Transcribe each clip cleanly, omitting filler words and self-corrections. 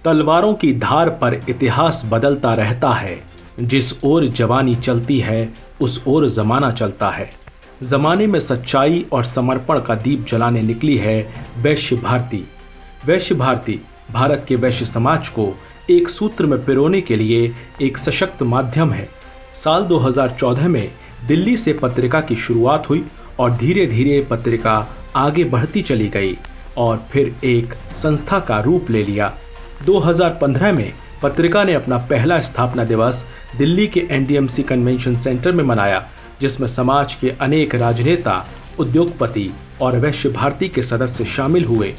तलवारों की धार पर इतिहास बदलता रहता है। जिस ओर जवानी चलती है उस ओर जमाना चलता है। जमाने में सच्चाई और समर्पण का दीप जलाने निकली है वैश्य भारती। वैश्य भारती भारत के वैश्य समाज को एक सूत्र में पिरोने के लिए एक सशक्त माध्यम है। साल 2014 में दिल्ली से पत्रिका की शुरुआत हुई और धीरे धीरे पत्रिका आगे बढ़ती चली गई और फिर एक संस्था का रूप ले लिया। 2015 में पत्रिका ने अपना पहला स्थापना दिवस दिल्ली के एनडीएमसी कन्वेंशन सेंटर में मनाया, जिसमें समाज के अनेक राजनेता, उद्योगपति और वैश्य भारती के सदस्य शामिल हुए।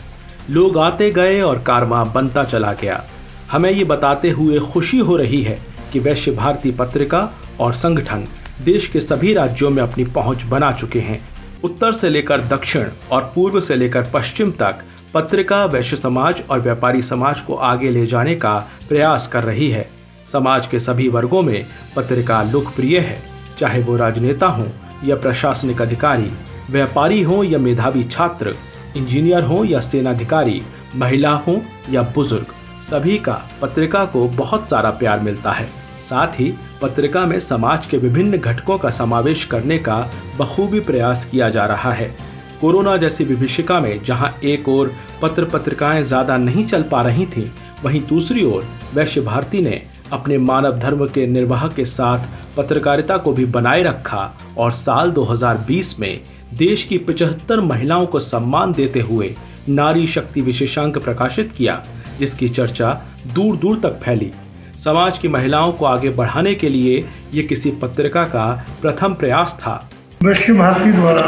लोग आते गए और कारवां बनता चला गया। हमें ये बताते हुए खुशी हो रही है कि वैश्य भारती पत्रिका और संगठन देश के सभी राज्यों में अपनी पहुंच बना चुके हैं। उत्तर से लेकर दक्षिण और पूर्व से लेकर पश्चिम तक पत्रिका वैश्य समाज और व्यापारी समाज को आगे ले जाने का प्रयास कर रही है। समाज के सभी वर्गों में पत्रिका लोकप्रिय है, चाहे वो राजनेता हों या प्रशासनिक अधिकारी, व्यापारी हों या मेधावी छात्र, इंजीनियर हों या सेनाधिकारी, महिला हों या बुजुर्ग, सभी का पत्रिका को बहुत सारा प्यार मिलता है। साथ ही पत्रिका में समाज के विभिन्न घटकों का समावेश करने का बखूबी प्रयास किया जा रहा है। कोरोना जैसी विभीषिका में जहां एक ओर पत्र पत्रिकाएं ज्यादा नहीं चल पा रही थीं, वहीं दूसरी ओर वैश्य भारती ने अपने मानव धर्म के निर्वाह के साथ पत्रकारिता को भी बनाए रखा और साल 2020 में देश की 75 महिलाओं को सम्मान देते हुए नारी शक्ति विशेषांक प्रकाशित किया, जिसकी चर्चा दूर दूर तक फैली। समाज की महिलाओं को आगे बढ़ाने के लिए ये किसी पत्रिका का प्रथम प्रयास था। वैश्य भारती द्वारा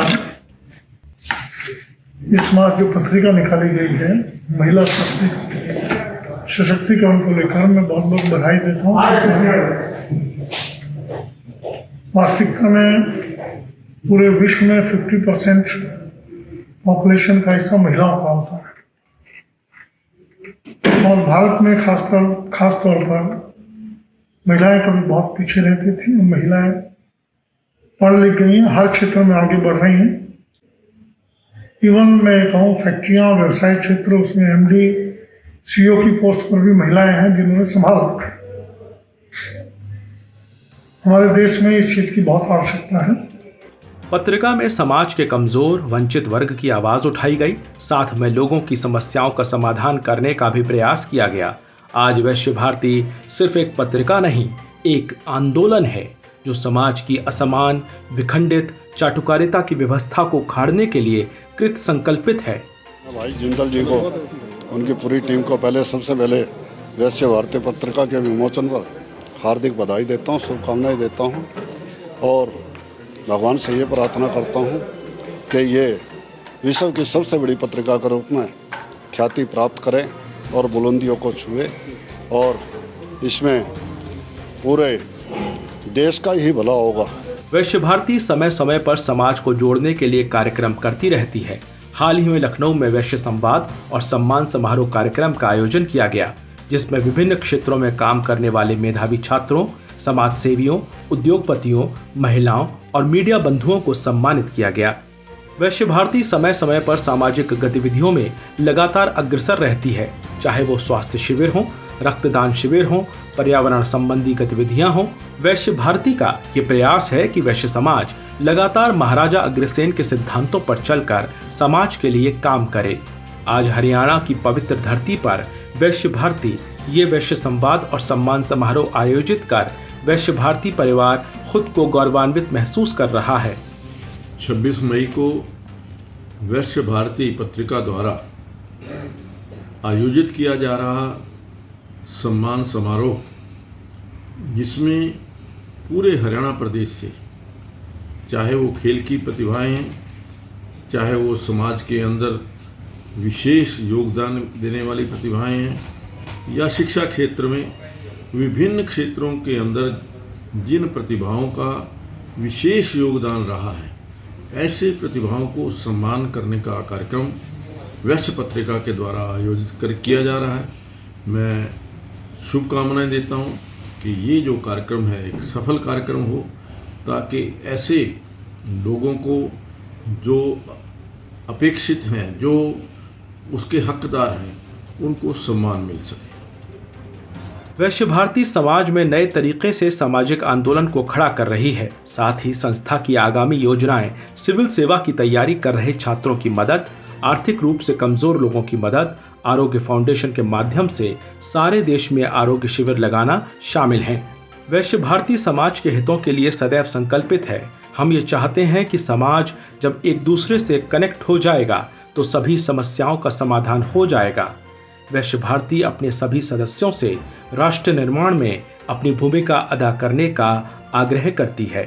इस माह जो पत्रिका निकाली गई है महिला सशक्तिकरण को लेकर मैं बहुत बहुत बधाई देता हूँ। वास्तविकता में पूरे विश्व में 50% पॉपुलेशन का हिस्सा महिलाओं का होता है और भारत में खास तौर पर महिलाएं कभी बहुत पीछे रहती थी। महिलाएं पढ़ लिख गई हैं, हर क्षेत्र में आगे बढ़ रही हैं। इवन मैं कहूँ फैक्ट्रियाँ, व्यवसाय क्षेत्र, उसमें एमडी, सीईओ की पोस्ट पर भी महिलाएं हैं जिन्होंने संभाल रखा है। हमारे देश में इस चीज़ की बहुत आवश्यकता है। पत्रिका में समाज के कमजोर वंचित वर्ग की आवाज उठाई गई, साथ में लोगों की समस्याओं का समाधान करने का भी प्रयास किया गया। आज वैश्य भारती सिर्फ एक पत्रिका नहीं, एक आंदोलन है जो समाज की असमान, विखंडित, चाटुकारिता की व्यवस्था को उखाड़ने के लिए कृत संकल्पित है। भाई जिंदल जी को, उनकी पूरी टीम को सबसे पहले वैश्य भारती पत्रिका के विमोचन पर हार्दिक बधाई देता हूँ, शुभकामनाएं देता हूँ और भगवान से ये प्रार्थना करता हूँ कि ये विश्व की सबसे बड़ी पत्रिका के रूप में ख्याति प्राप्त करे और बुलंदियों को छुए और इसमें पूरे देश का ही भला होगा। वैश्य भारती समय समय पर समाज को जोड़ने के लिए कार्यक्रम करती रहती है। हाल ही में लखनऊ में वैश्य संवाद और सम्मान समारोह कार्यक्रम का आयोजन किया गया, जिसमें विभिन्न क्षेत्रों में काम करने वाले मेधावी छात्रों, समाज सेवियों, उद्योगपतियों, महिलाओं और मीडिया बंधुओं को सम्मानित किया गया। वैश्य भारती समय समय पर सामाजिक गतिविधियों में लगातार अग्रसर रहती है, चाहे वो स्वास्थ्य शिविर हो, रक्तदान शिविर हो, पर्यावरण संबंधी गतिविधियां हो। वैश्य भारती का ये प्रयास है कि वैश्य समाज लगातार महाराजा अग्रसेन के सिद्धांतों पर चलकर समाज के लिए काम करे। आज हरियाणा की पवित्र धरती पर वैश्य भारती ये वैश्य संवाद और सम्मान समारोह आयोजित कर वैश्य भारती परिवार खुद को गौरवान्वित महसूस कर रहा है। 26 मई को वैश्य भारती पत्रिका द्वारा आयोजित किया जा रहा सम्मान समारोह, जिसमें पूरे हरियाणा प्रदेश से, चाहे वो खेल की प्रतिभाएं हैं, चाहे वो समाज के अंदर विशेष योगदान देने वाली प्रतिभाएं हैं, या शिक्षा क्षेत्र में विभिन्न क्षेत्रों के अंदर जिन प्रतिभाओं का विशेष योगदान रहा है, ऐसे प्रतिभाओं को सम्मान करने का कार्यक्रम वैश्य पत्रिका के द्वारा आयोजित किया जा रहा है। मैं शुभकामनाएं देता हूं कि ये जो कार्यक्रम है एक सफल कार्यक्रम हो, ताकि ऐसे लोगों को जो अपेक्षित हैं, जो उसके हकदार हैं, उनको सम्मान मिल सके। वैश्य भारती समाज में नए तरीके से सामाजिक आंदोलन को खड़ा कर रही है। साथ ही संस्था की आगामी योजनाएं सिविल सेवा की तैयारी कर रहे छात्रों की मदद, आर्थिक रूप से कमजोर लोगों की मदद, आरोग्य फाउंडेशन के माध्यम से सारे देश में आरोग्य शिविर लगाना शामिल हैं। वैश्य भारती समाज के हितों के लिए सदैव संकल्पित है। हम ये चाहते हैं कि समाज जब एक दूसरे से कनेक्ट हो जाएगा तो सभी समस्याओं का समाधान हो जाएगा। वैश्य भारती अपने सभी सदस्यों से राष्ट्र निर्माण में अपनी भूमिका अदा करने का आग्रह करती है।